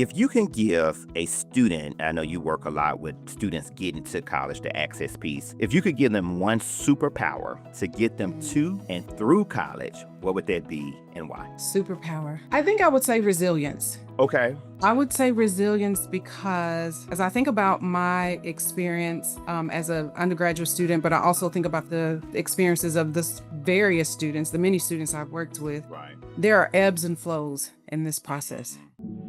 If you can give a student, I know you work a lot with students getting to college, the access piece. If you could give them one superpower to get them Mhm. to and through college, what would that be and why? Superpower. I think I would say resilience. Okay. I would say resilience because as I think about my experience as an undergraduate student, but I also think about the experiences of the various students, the many students I've worked with, Right. there are ebbs and flows in this process. Mhm.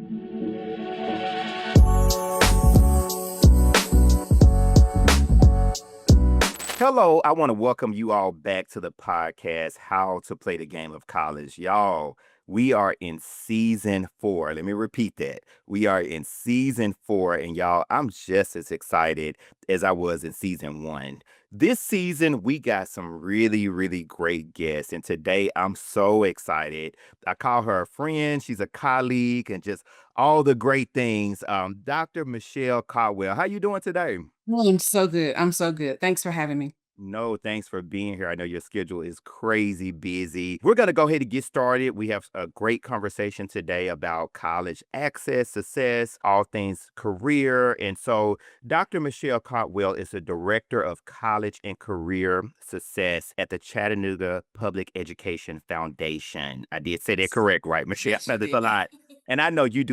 Hello, I want to welcome you all back to the podcast, How to Play the Game of College. Y'all, we are in season 4. Let me repeat that. We are in season 4, and y'all, I'm just as excited as I was in season 1. This season, we got some really, really great guests, and today I'm so excited. I call her a friend, she's a colleague, and just all the great things. Dr. Michelle Caldwell, how you doing today? Oh, I'm so good. I'm so good. Thanks for having me. No, thanks for being here. I know your schedule is crazy busy. We're going to go ahead and get started. We have a great conversation today about college access, success, all things career. And so, Dr. Michelle Cotwell is the Director of College and Career Success at the Chattanooga Public Education Foundation. I did say that correct, right, Michelle? Yes, No, you that's a did. lot. And I know you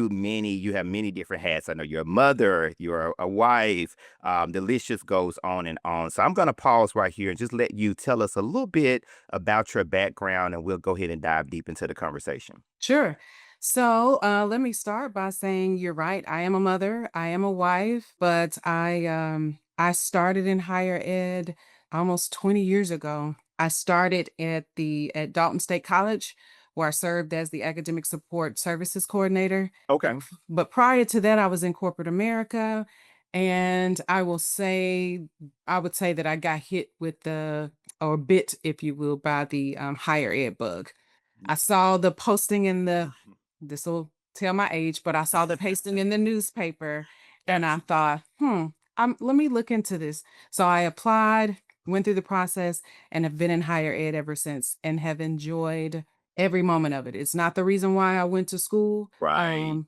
have many different hats. I know you're a mother, you're a wife, the list just goes on and on. So I'm going to pause right here and just let you tell us a little bit about your background, and we'll go ahead and dive deep into the conversation. Sure. So let me start by saying you're right. I am a mother. I am a wife, but I started in higher ed almost 20 years ago. I started at Dalton State College, where I served as the academic support services coordinator. Okay. But prior to that, I was in corporate America, and I would say that I got hit with the or bit, if you will, by the higher ed bug. I saw the posting in the this will tell my age, but I saw the pasting in the newspaper and I thought, let me look into this. So I applied, went through the process, and have been in higher ed ever since and have enjoyed every moment of it. It's not the reason why I went to school. Right.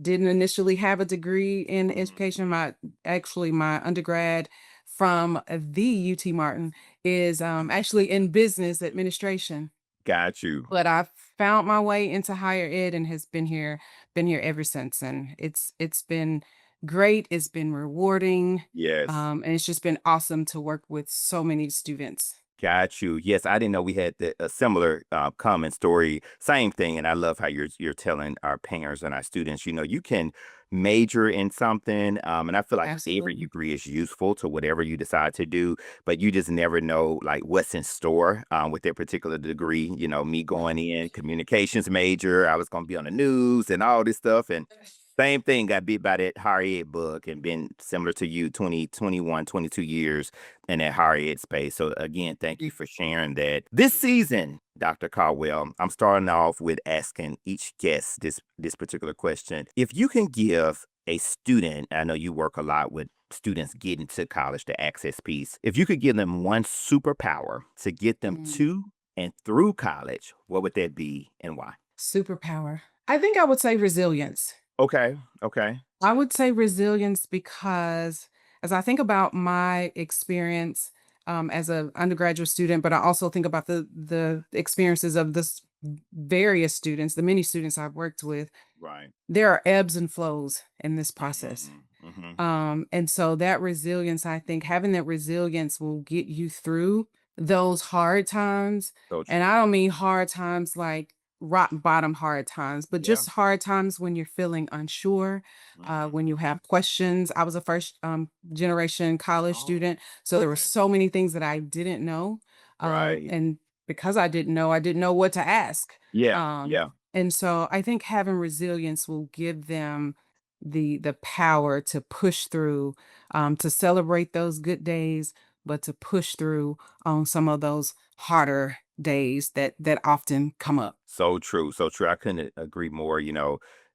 Didn't initially have a degree in Mhm. education. My undergrad from the UT Martin is actually in business administration, Got you. but I found my way into higher ed and has been here ever since, and it's been great, it's been rewarding, Yes. and it's just been awesome to work with so many students. Got you. Yes, I didn't know we had a similar common story. Same thing, and I love how you're telling our parents and our students. You can major in something, and I feel like every Absolutely. degree is useful to whatever you decide to do, but you just never know like what's in store with that particular degree. Me going in communications major, I was going to be on the news and all this stuff, and same thing, got bit by that higher ed bug and been similar to you, 20, 21, 22 years in that higher ed space. So again, thank you for sharing that. This season, Dr. Caldwell, I'm starting off with asking each guest this particular question. If you can give a student, I know you work a lot with students getting to college, the access piece. If you could give them one superpower to get them Mm. to and through college, what would that be and why? Superpower. I think I would say resilience. Okay. Okay. I would say resilience because as I think about my experience as an undergraduate student, but I also think about the experiences of this various students, the many students I've worked with, Right. there are ebbs and flows in this process. Mhm. Mhm. And so that resilience, I think having that resilience will get you through those hard times. So And true. I don't mean hard times like rock bottom hard times, but Yeah. just hard times when you're feeling unsure, Mhm. when you have questions. I was a first generation college Oh, student, so there were okay. so many things that I didn't know. Right. And because I didn't know what to ask. Yeah. Um, Yeah. and so I think having resilience will give them the power to push through, to celebrate those good days, but to push through on some of those harder days that often come up. So true. So true. I couldn't agree more.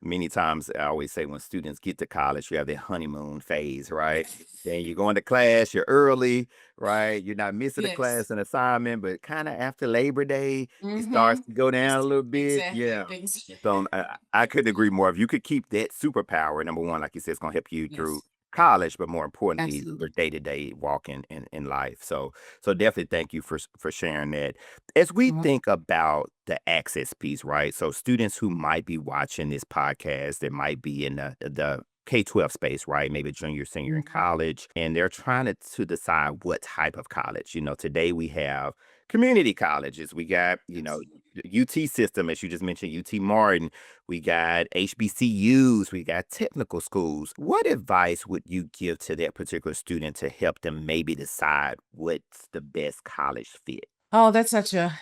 many times I always say when students get to college, you have their honeymoon phase, right? Then you're going to class, you're early, right? You're not missing a Yes. class and assignment, but kind of after Labor Day, it starts Mhm. to go down a It's little bit. exactly, Yeah. So exactly. I couldn't agree more. If you could keep that superpower, number one, like you said, it's going to help you through Yes, college, but more importantly, your absolutely. day to day walk in life. So definitely thank you for sharing that. As we Mhm, think about the access piece, right? So students who might be watching this podcast that might be in the K-12 space, right? Maybe junior, senior in mhm. college, and they're trying to decide what type of college. Today we have community colleges. We got, Absolutely. the UT system, as you just mentioned, UT Martin. We got HBCUs. We got technical schools. What advice would you give to that particular student to help them maybe decide what's the best college fit? Oh, that's such a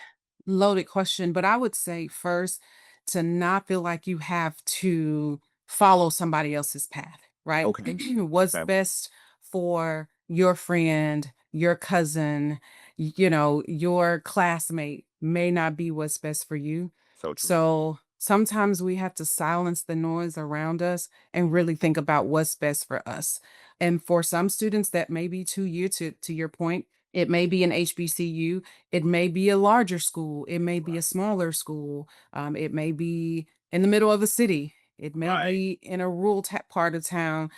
loaded question, but I would say first to not feel like you have to follow somebody else's path, right? Okay. What's Okay. best for your friend, your cousin, your classmate may not be what's best for you. So true. So sometimes we have to silence the noise around us and really think about what's best for us. And for some students, that may be 2 year to your point. It may be an HBCU, it may be a larger school, it may be a Right. smaller school, it may be in the middle of a city, it may Right. be in a rural part of town,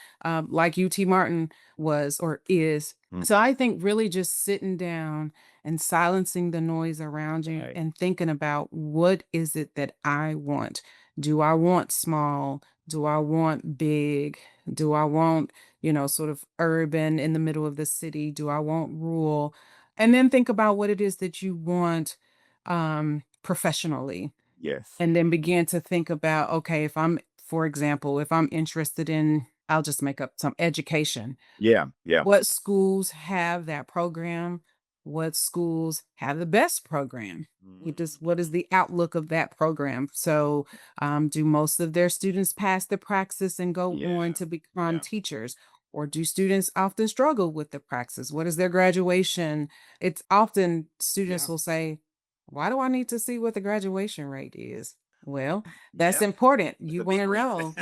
like UT Martin was or is. Mm, So I think really just sitting down and silencing the noise around you right. and thinking about what is it that I want? Do I want small? Do I want big? Do I want, sort of urban in the middle of the city? Do I want rural? And then think about what it is that you want professionally. Yes. And then begin to think about, okay, if I'm, for example, if I'm interested in, I'll just make up some education, Yeah. Yeah. what schools have that program? What schools have the best program? Mhm. What is the outlook of that program? So, do most of their students pass the praxis and go on Yeah. to become Yeah. teachers? Or do students often struggle with the praxis? What is their graduation? It's often students Yeah. will say, why do I need to see what the graduation rate is? Well, that's Yeah. important. It's You a want big to rate. know.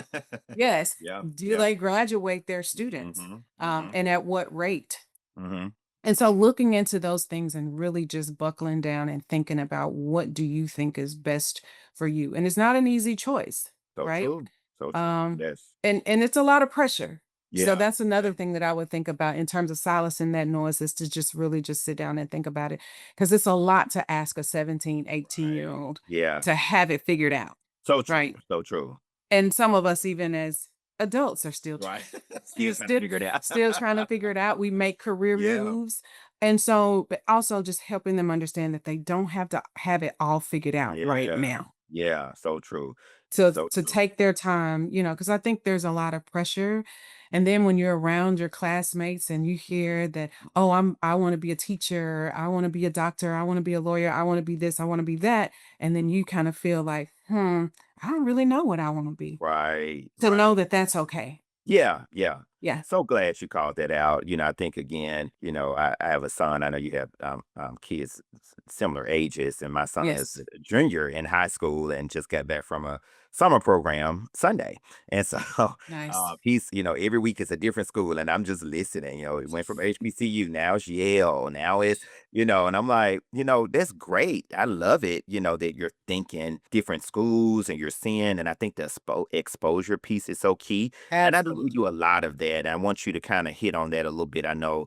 Yes. Yeah. Do Yeah. they graduate their students? Mhm. Mhm. And at what rate? Mhm. And so looking into those things and really just buckling down and thinking about what do you think is best for you? And it's not an easy choice, So right? true. So true. Um, Yes. and it's a lot of pressure. So Yeah. that's Yeah. another thing that I would think about in terms of silencing that noise is to just really just sit down and think about it. Because it's a lot to ask a 17, 18 year Right. old Yeah. to have it figured out. So true. Right. So true. And some of us, even as adults, are still Right. Still you're trying to still figure it out. still trying to figure it out. We make career Yeah. moves. And so, but also just helping them understand that they don't have to have it all figured out right Yeah. now. Yeah. So true. To So to true. take their time, because I think there's a lot of pressure. And then when you're around your classmates and you hear that, oh, I want to be a teacher, I want to be a doctor, I want to be a lawyer, I want to be this, I want to be that. And then you kind of feel like, I don't really know what I want to be. Right. To know Right. that that's okay. Yeah, yeah. Yeah. So glad you called that out. I think again, I have a son. I know you have kids similar ages, and my son is Yes. a junior in high school and just got back from a summer program Sunday. And so Nice. every week is a different school, and I'm just listening. It went from HBCU, now it's Yale, now it's, and I'm like, that's great. I love it, that you're thinking different schools and you're seeing, and I think the exposure piece is so key, and I do Absolutely. a lot of that. I want you to kind of hit on that a little bit. I know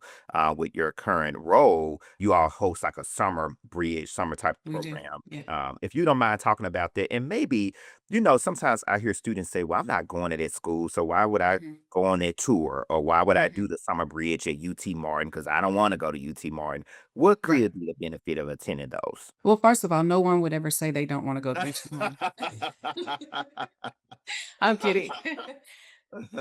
with your current role, you all host like a summer bridge, summer type We do. program. Yeah. If you don't mind talking about that, and maybe, sometimes I hear students say, well, I'm not going to that school, so why would I Mhm. go on that tour? Or why would I Mhm. do the summer bridge at UT Martin? Because I don't want to go to UT Martin. What Right. could be the benefit of attending those? Well, first of all, no one would ever say they don't wanna go to HBCU. I'm kidding.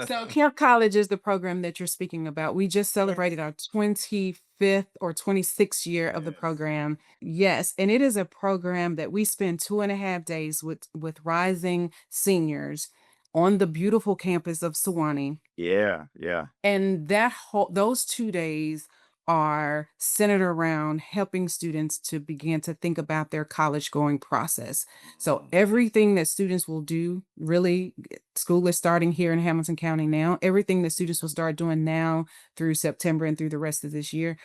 So Camp College is the program that you're speaking about. We just Yes. celebrated our 25th or 26th year of the Yes. program. Yes, and it is a program that we spend 2.5 days with rising seniors on the beautiful campus of Sewanee. Yeah. Yeah. And those 2 days are centered around helping students to begin to think about their college going process. So Mhm. everything that students will do, really, school is starting here in Hamilton County now. Everything that students will start doing now through September and through the rest of this year,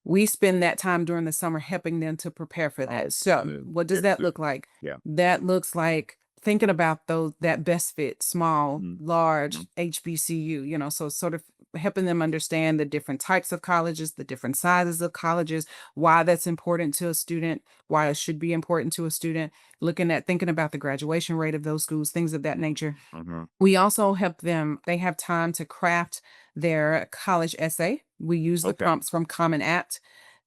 we spend that time during the summer helping them to prepare for that. So, Good. what does Yes, that sir. look like? Yeah. That looks like thinking about those that best fit, small, Mhm. large Mhm. HBCU, so sort of helping them understand the different types of colleges, the different sizes of colleges, why that's important to a student, why it should be important to a student, looking at thinking about the graduation rate of those schools, things of that nature. Mhm. We also help them, they have time to craft their college essay. We use the Okay. prompts from Common Apt.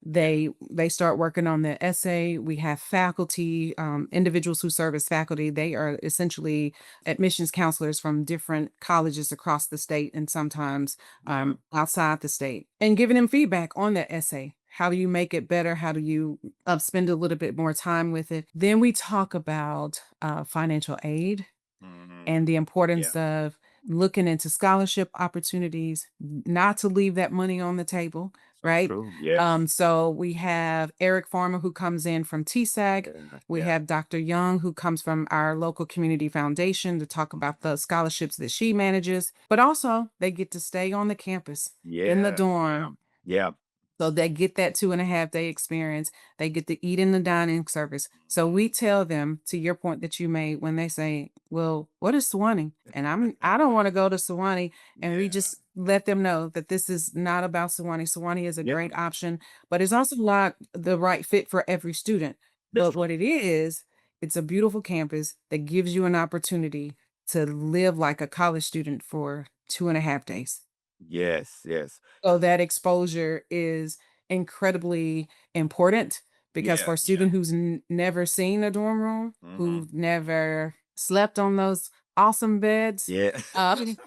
Yeah. They start working on the essay. We have faculty, individuals who serve as faculty. They are essentially admissions counselors from different colleges across the state and sometimes Yeah. outside the state, and giving them feedback on that essay. How do you make it better? How do you spend a little bit more time with it? Then we talk about financial aid Mhm. and the Yeah. importance of looking into scholarship opportunities, not to leave that money on the table, So right? true. Yes. So we have Eric Farmer who comes in from TSAC. Yeah. We Yeah. have Dr. Young who comes from our local community foundation to talk about the scholarships that she manages. But also they get to stay on the campus in the Yeah. Yeah. dorm, Yeah. so they get that 2.5 day experience. They get to eat in the dining service. So Mhm. we tell them, to your point that you made, when they say, "Well, what is Sewanee?" And I don't want to go to Sewanee. And we Yeah. just let them know that this is not about Sewanee. Sewanee is a Yeah. great option, but it's also not the right fit for every student. That's But true. what it is, it's a beautiful campus that gives you an opportunity to live like a college student for 2.5 days. Yes. Yes. So that exposure is incredibly important, because Yeah. for a Yeah. student who's never seen a dorm room, Mhm. who never slept on those awesome beds, Yeah. um,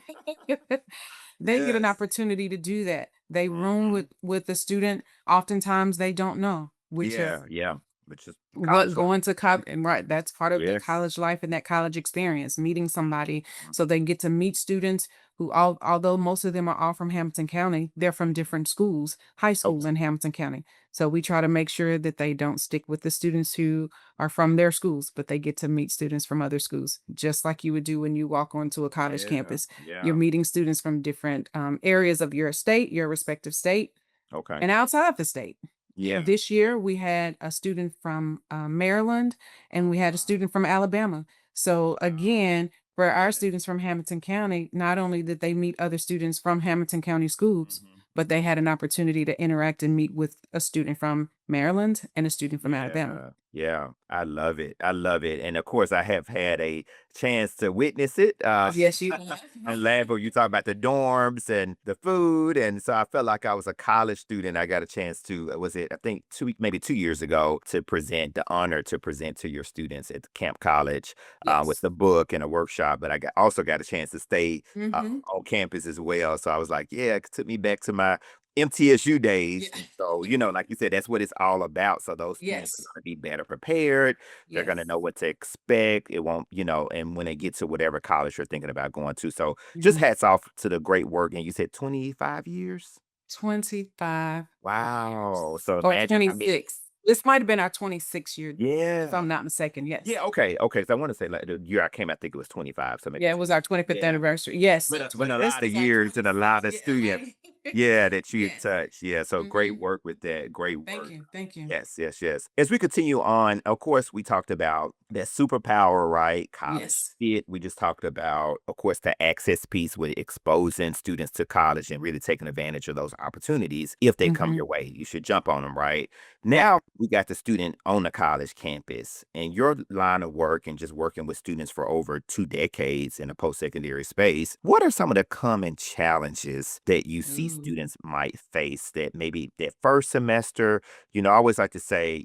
they get an Yes. opportunity to do that. They room Mhm. with the student. Oftentimes they don't know, which is Yeah. Yeah. Which is what college life. going to college, and right, that's part of the Yes. college life and that college experience, meeting somebody. Mhm. So they get to meet students who, although most of them are all from Hamilton County, they're from different schools, high schools Okay. in Hamilton County. So we try to make sure that they don't stick with the students who are from their schools, but they get to meet students from other schools, just like you would do when you walk onto a college Yeah. campus. You're Yeah. meeting students from different areas of your state, your respective state, Okay. and outside the state. Yeah. This year, we had a student from Maryland and we had a Wow. student from Alabama. So, Wow. again, for our Yeah. students from Hamilton County, not only did they meet other students from Hamilton County schools, Mhm. but they had an opportunity to interact and meet with a student from Maryland and a student from Alabama. Yeah, yeah, I love it. I love it. And of course, I have had a chance to witness it. Yes, you have. And laugh when you talk about the dorms and the food. And so I felt like I was a college student. I got a chance to, was it, I think maybe 2 years ago, to present the honor to present to your students at Camp College with Yes. the book and a workshop. But also got a chance to stay Hmm. on campus as well. So I was like, yeah, it took me back to my MTSU Yeah. days. And so, like you said, that's what it's all about. So those students are Yes. going to be better prepared. They're going to Yes. know what to expect. It won't, and when they get to whatever college you're thinking about going to. So just Mhm. hats off to the great work. And you said 25 years? 25 Wow. So or imagine, I mean, 26. This might have been our 26th year, if yeah. I'm not mistaken. Yeah. Yes. Okay. Okay. So I want to say like the year I came, I think it was 25. So maybe Yeah, it was our 26. 25th Yeah. anniversary. Yes, But so it's been a this lot of is our years and a 26th. lot of Yeah, students. right. Yeah, that you Yes. touch. Yeah, so great Mhm. work with that. Great Thank work. you, thank you. Yes, yes, yes. As we continue on, of course, we talked about that superpower, right? College Yes. fit. We just talked about, of course, the access piece with exposing students to college and really taking advantage of those opportunities. If they come Mhm. your way, you should jump on them, right? Now we got the student on the college campus, and your line of work and just working with students for over 2 decades in a post-secondary space. What are some of the common challenges that you see Ooh. students might face that maybe that first semester? I always like to say,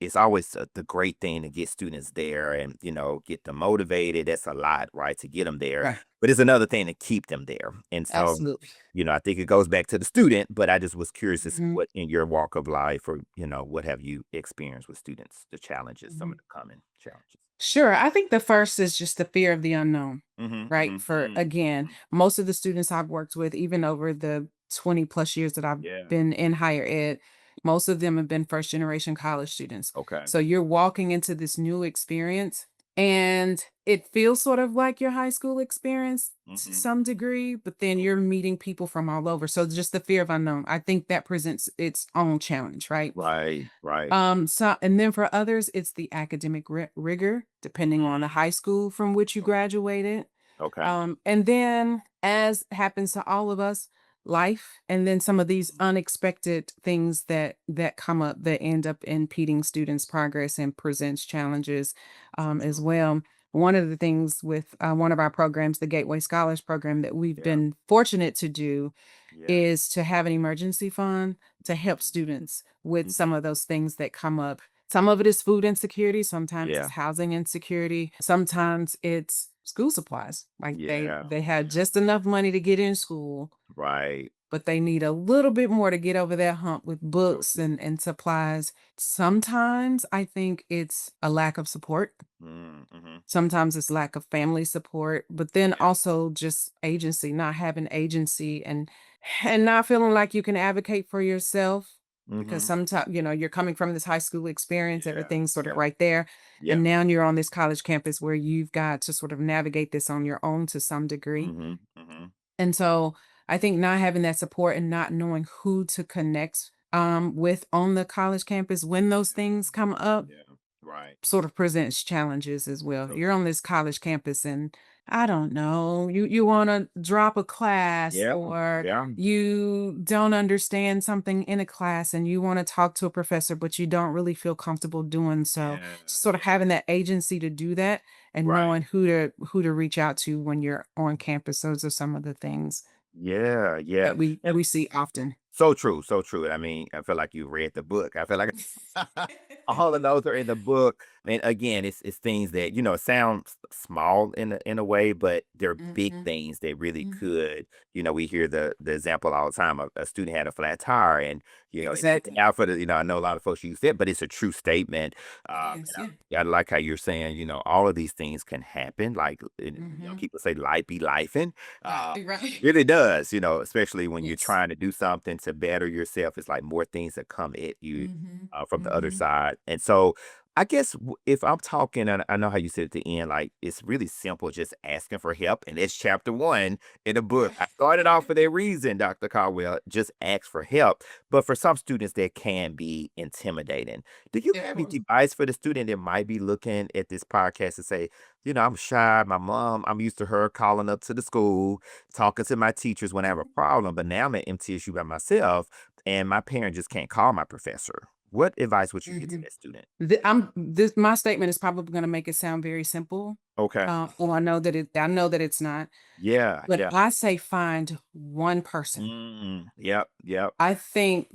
it's always the great thing to get students there and, get them motivated. That's a lot, right, to get them there. Right. But it's another thing to keep them there. And so, Absolutely. I think it goes back to the student, but I just was curious to see Mhm, what in your walk of life or, what have you experienced with students, the challenges, some of mhm. the common challenges. Sure. I think the first is just the fear of the unknown, Mhm, right? mhm, For, mm, again, mhm. most of the students I've worked with, even over the 20 plus years that I've Yeah. been in higher ed, most of them have been first generation college students. Okay. So you're walking into this new experience and it feels sort of like your high school experience to Mhm. some degree, but then you're meeting people from all over. So just the fear of unknown, I think that presents its own challenge, right? Right, right. So and then for others, it's the academic rigor, depending on the high school from which you graduated. Okay. And then, as happens to all of us, life, and then some of these unexpected things that come up that end up impeding students' progress and presents challenges So as true. well. One of the things with one of our programs, the Gateway Scholars Program, that we've Yeah. been fortunate to do Yeah. is to have an emergency fund to help students with Mhm. some of those things that come up. Some of it is food insecurity, sometimes it's Yeah. housing insecurity, sometimes it's school supplies. Like they Yeah. they had just enough money to get in school, Right. but they need a little bit more to get over that hump with So books true. and supplies. Sometimes I think it's a lack of support. Mhm. Sometimes it's lack of family support, but then Yeah. also just agency, not having agency and not feeling like you can advocate for yourself because Mhm. sometimes, you're coming from this high school experience, Yeah. everything's sort of Yeah. right there. Yeah. And now you're on this college campus where you've got to sort of navigate this on your own to some degree. Mhm. Mhm. And so I think not having that support and not knowing who to connect with on the college campus when those things come up Yeah. Right. sort of presents challenges as well. So You're on this college campus and I don't know, you want to drop a class yeah. or Yeah. you don't understand something in a class and you want to talk to a professor but you don't really feel comfortable doing so. Yeah. Sort of Yeah. having that agency to do that and Right. knowing who to reach out to when you're on campus. Those are some of the things Yeah. Yeah. that we And we see often. so true, so true. I mean, I feel like you read the book. I feel like all of those are in the book. And again, it's things that, it sounds small in a way, but they're big Mhm, things that really mhm. could, we hear the example all the time. A student had a flat tire and, it took Exactly. out for the, I know a lot of folks use it, but it's a true statement. It is, And yeah. I like how you're saying, all of these things can happen. Like, Mhm. people say life be life. Right, right. Really does, especially when you're Yes. trying to do something to better yourself. It's like more things that come at you Mhm, from the other mhm. side. And so I guess if I'm talking, and I know how you said at the end, like it's really simple, just asking for help. And it's chapter one in the book. I started off for that reason, Dr. Caldwell, just ask for help. But for some students, that can be intimidating. Do you Yeah, of have any course. advice for the student that might be looking at this podcast and say, I'm shy. My mom, I'm used to her calling up to the school, talking to my teachers when I have a problem, but now I'm at MTSU by myself and my parent just can't call my professor. What advice would you give to Mhm. that student? My statement is probably gonna make it sound very simple. Okay. Well, I know that it's not, Yeah. but Yeah. I say find one person. Yep. Yep. I think,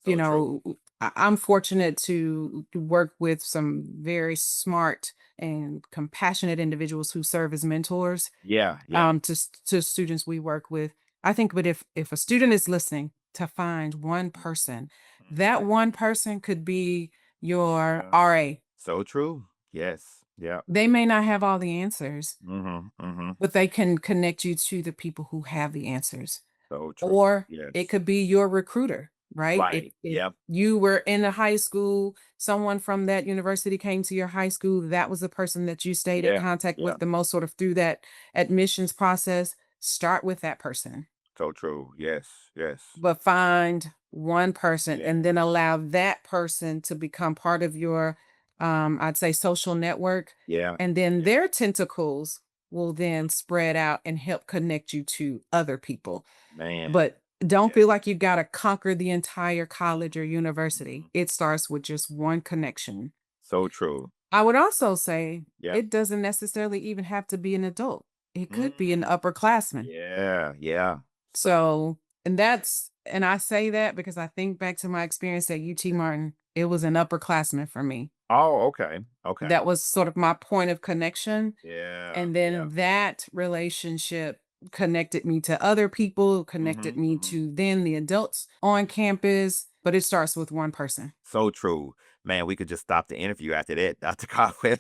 So true. I'm fortunate to work with some very smart and compassionate individuals who serve as mentors, Yeah. Yeah. to students we work with. I think, but if a student is listening, to find one person, Mhm. that one person could be your Yeah. RA. So true. Yes. Yeah. They may not have all the answers, Mm-hmm. Mm-hmm. but they can connect you to the people who have the answers. So true. Or it Yes. could be your recruiter, right? If Right. if Yep. you were in a high school, someone from that university came to your high school, that was the person that you stayed in Yeah. contact Yeah. with the most sort of through that admissions process. Start with that person, So true. Yes. Yes. but find one person and then Yes. allow that person to become part of your, I'd say, social network. Yeah. And then Yeah. their tentacles will then spread out and help connect you to other people. Man. But don't Yes. feel like you've gotta conquer the entire college or Mhm. university. It starts with just one connection. So true. I would also say Yeah. it doesn't necessarily even have to be an adult. It could be an Mm. upperclassman. Yeah, yeah. So So, and I say that because I think back to my experience at UT Martin. It was an upperclassman for me. oh, okay, okay. That was sort of my point of connection. Yeah, And yeah. then that relationship connected me to other people, connected Mhm, me mhm. to then the adults on campus, but it starts with one person. So true. Man, we could just stop the interview after that, Dr. Caldwell.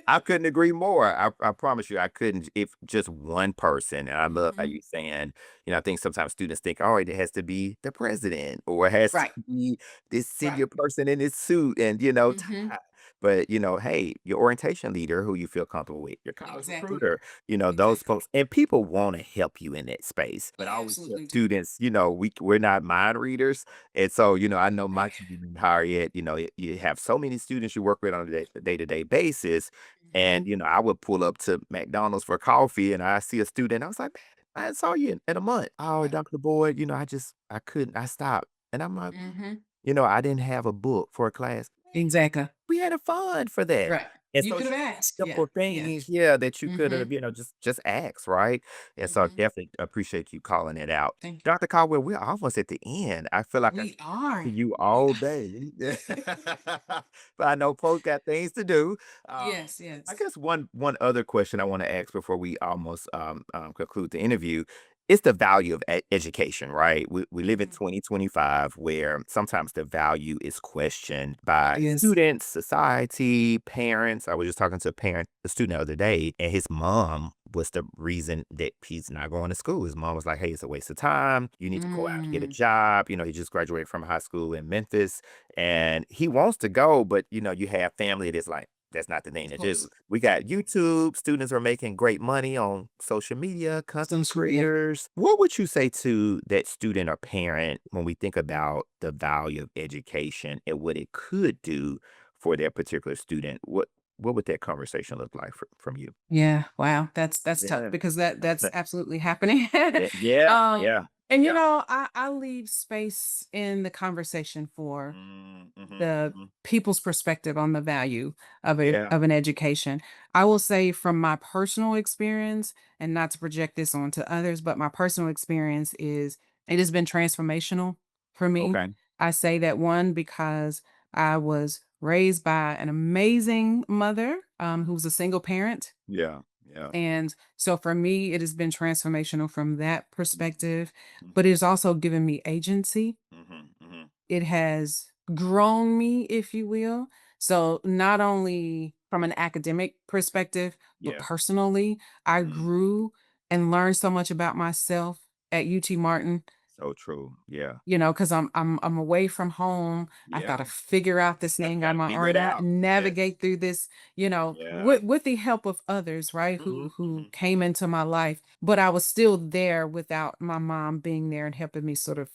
I couldn't agree more. I promise you, I couldn't. If just one person, and I love how Mhm. you saying, I think sometimes students think, oh, it has to be the president or it has to Right, be this right. senior person in this suit and Mhm. tie. But hey, your orientation leader who you feel comfortable with, your college Exactly, recruiter, those exactly. folks, and people want to help you in that space. But I They always tell absolutely do. students, we're not mind readers, and so I know my Right. community higher ed, you have so many students you work with on a day to day basis and, Mhm. I would pull up to McDonald's for coffee and I see a student. I was like, man, I saw you in a month. Oh, Right. Dr. Boyd, I couldn't, I stopped. And I'm like, Mhm. I didn't have a book for a class. Exactly. We had a fund for that. Right. And You so could it's have just asked. Yeah, simple yeah. things, yeah, that you could have, Mhm, just asked, right? And so I mhm. definitely appreciate you calling it out. Thank you. Dr. Caldwell, we're almost at the end. I feel like I We could talk to are. you We all day. But I know folks got things to do. Um, Yes, I yes. guess one other question I want to ask before we almost conclude the interview is the value of education, right? We live in Mhm. 2025 where sometimes the value is questioned It by is. students, society, parents. I was just talking to a student the other day, and his mom was the reason that he's not going to school. His mom was like, hey, it's a waste of time. You need to go out and get a Mm, job. He just graduated from high school in Memphis and he wants to go, but you have family that's like, that's not the thing of to do. course. We got YouTube. Students are making great money on social media, content Social media. creators. What would you say to that student or parent when we think about the value of education and what it could do for that particular student? What would that conversation look like from you? Yeah, wow, that's tough Yeah. because that's absolutely happening. Yeah. Yeah. um, Yeah. and Yeah. I leave space in the conversation for the Mhm. people's perspective on the value Yeah. of an education. I will say from my personal experience, and not to project this onto others, but my personal experience is it has been transformational for me. Okay. I say that one because I was raised by an amazing mother who was a single parent. Yeah. Yeah. And so for me, it has been transformational from that Mhm. perspective, but Mhm. it has also given me agency. Mhm. Mhm. It has grown me, if you will. So not only from an academic perspective, but Yeah. personally, I Mm. grew and learned so much about myself at UT Martin. So true. Yeah. Because I'm away from home. I Yeah. gotta figure out this thing on my Figure own, it out. Yes. navigate through this, Yeah. with the help of others, right? Who Mhm. who Mhm. came into my life. But I was still there without my mom being there and helping me sort of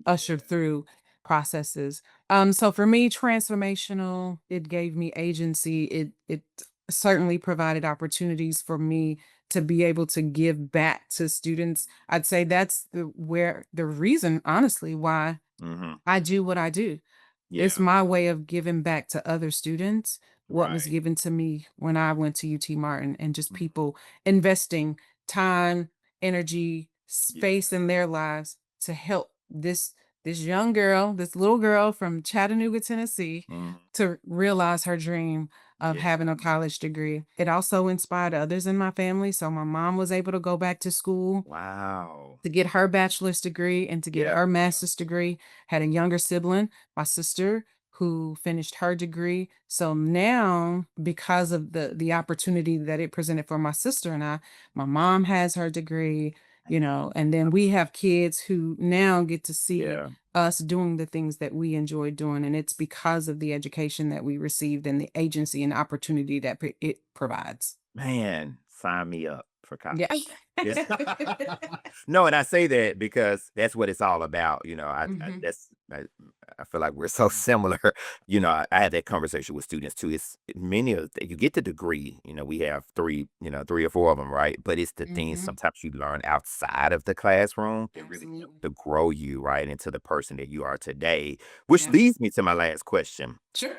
usher Yeah. through processes. So for me, transformational, it gave me agency. It certainly provided opportunities for me to be able to give back to students. I'd say that's the reason, honestly, why Mhm. I do what I do. It's Yeah. my way of giving back to other students what was Right. given to me when I went to UT Martin, and just Mhm. people investing time, energy, Yeah. space in their lives to help this young girl, this little girl from Chattanooga, Tennessee, Mhm. to realize her dream of Yeah. having a college degree. It also inspired others in my family. So my mom was able to go back to school Wow. to get her bachelor's degree and to get Yeah. her Yeah. master's degree. Had a younger sibling, my sister, who finished her degree. So now, because of the opportunity that it presented for my sister and I, my mom has her degree, and then we have kids who now get to see Yeah. us doing the things that we enjoy doing. And it's because of the education that we received and the agency and opportunity that it provides. Man, sign me up for college. Yeah. Yeah. No, and I say that because that's what it's all about. Mhm. I feel like we're so similar. I had that conversation with students too. It's many of you get the degree. We have three, 3 or 4 of them, right? But it's the things Mhm. sometimes you learn outside of the classroom that really help Absolutely. to grow you right into the person that you are today. Which Yeah. leads me to my last question. Sure.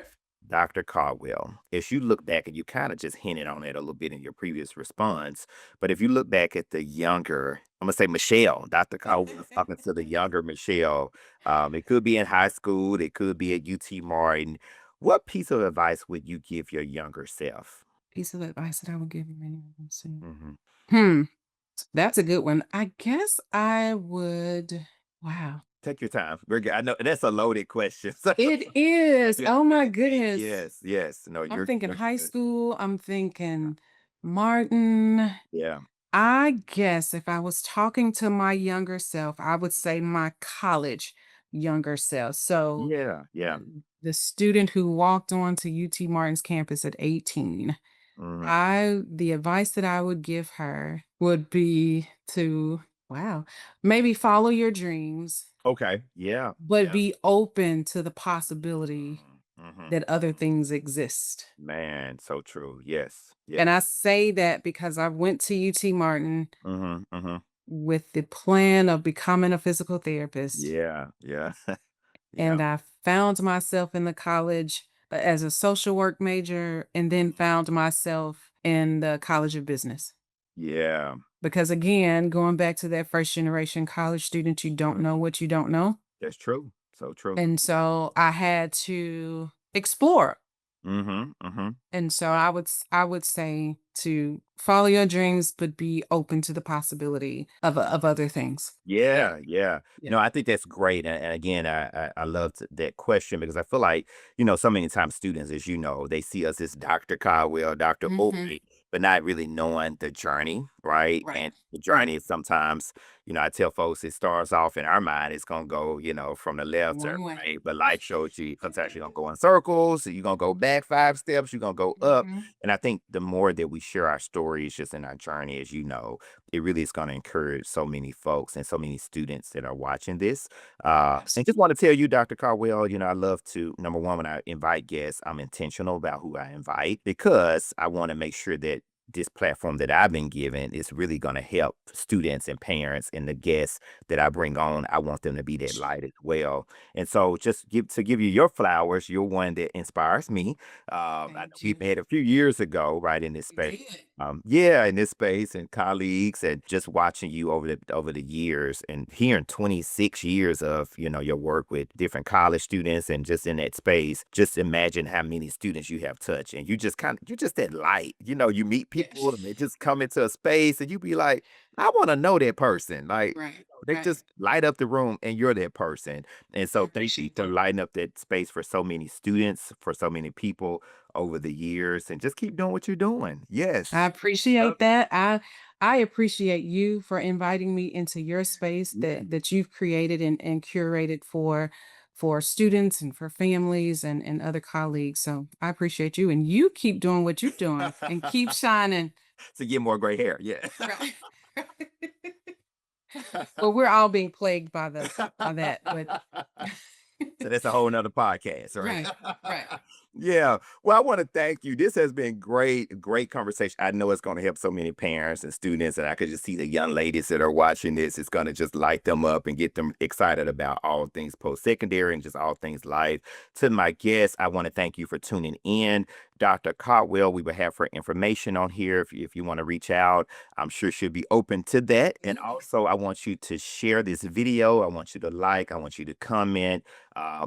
Dr. Caldwell, as you look back and you kind of just hinted on it a little bit in your previous response, but if you look back at the younger, I'm gonna say Michelle, Dr. Caldwell was talking to the younger Michelle. It could be in high school, it could be at UT Martin. What piece of advice would you give your younger self? Piece of advice that I would give you, anyone soon. Hmm. Hmm, that's a good one. I guess I would wow. Take your time. We're good. I know that's a loaded question. So It is. Oh my goodness. yes, yes. No, I'm you're thinking you're high good. school. I'm thinking Martin. Yeah. I guess if I was talking to my younger self, I would say my college younger self. So Yeah. Yeah. the student who walked onto UT Martin's campus at 18. Mhm. The advice that I would give her would be to, wow, maybe follow your dreams, Okay. Yeah. but Yeah. be open to the possibility Mhm. that other things exist. Man, so true. Yes. Yeah. And I say that because I went to UT Martin Mhm. Mhm. with the plan of becoming a physical therapist. Yeah. Yeah. Yeah. And I found myself in the college as a social work major, and then found myself in the College of Business. Yeah. Because again, going back to that first generation college student, you don't know what you don't know. That's true. So true. And so I had to explore. Mhm. Mhm. And so I would say to follow your dreams, but be open to the possibility of other things. Yeah, yeah. Yeah. No, I think that's great. And again, I loved that question because I feel like, so many times students, as you know, they see us as Dr. Caldwell, Dr. Mhm. Oakley, but not really knowing the journey, right? Right. And the Right. journey is sometimes, I tell folks it starts off in our mind, it's gonna go, from the left to One way. right. But life shows you sometimes you're gonna go in circles, you're gonna go back 5 steps, you're gonna go up. Mhm. And I think the more that we share our stories just in our journey, as you know, it really is going to encourage so many folks and so many students that are watching this. And just Absolutely. want to tell you, Dr. Carwell, I love to, number one, when I invite guests, I'm intentional about who I invite because I want to make sure that this platform that I've been given is really going to help students and parents and the guests that I bring on. I want them to be that light as well. And so just give you your flowers, you're one that inspires me. I know Thank we you. met a few years ago, right in this We space. did. Yeah, in this space and colleagues and just watching you over the years and hearing 26 years of, your work with different college students and just in that space, just imagine how many students you have touched. And you're just that light. You meet Yeah. people and they just come into a space and you be like, I want to know that person. Like, Right. they Right. just light up the room and you're that person. And I so thank you appreciate to that. lighten up that space for so many students, for so many people over the years and just keep doing what you're doing. I Yes. appreciate that. I appreciate you for inviting me into your space Yeah. that you've created and curated for students and for families and other colleagues. So I appreciate you, and you keep doing what you're doing and keep shining. To get more gray hair. Yeah. Right. Well, we're all being plagued by that, but So that's a whole nother podcast, right? right, right. Yeah. Well, I want to thank you. This has been great, great conversation. I know it's going to help so many parents and students, and I could just see the young ladies that are watching this. It's going to just light them up and get them excited about all things post-secondary and just all things life. To my guests, I want to thank you for tuning in. Dr. Caldwell, we will have her information on here if you want to reach out. I'm sure she'll be open to that. And also, I want you to share this video. I want you to like, I want you to comment.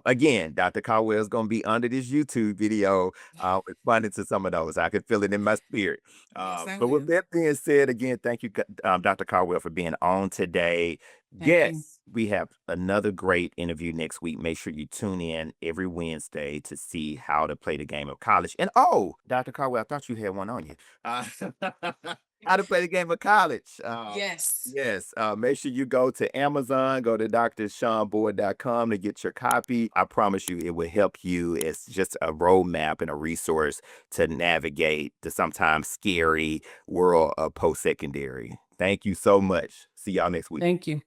Again, Dr. Caldwell is going to be under this YouTube video responding to some of those. I can feel it in my spirit. Yes, I But with will. that being said, again, thank you, Dr. Caldwell, for being on today. Thank you. Yes, we have another great interview next week. Make sure you tune in every Wednesday to see how to play the game of college. And oh, Dr. Caldwell, I thought you had one on you. Uh, how to play the game of college. Yes. Yes, make sure you go to Amazon, go to drshawnboyd.com to get your copy. I promise you it will help you. It's just a roadmap and a resource to navigate the sometimes scary world of post-secondary. Thank you so much. See y'all next week. Thank you.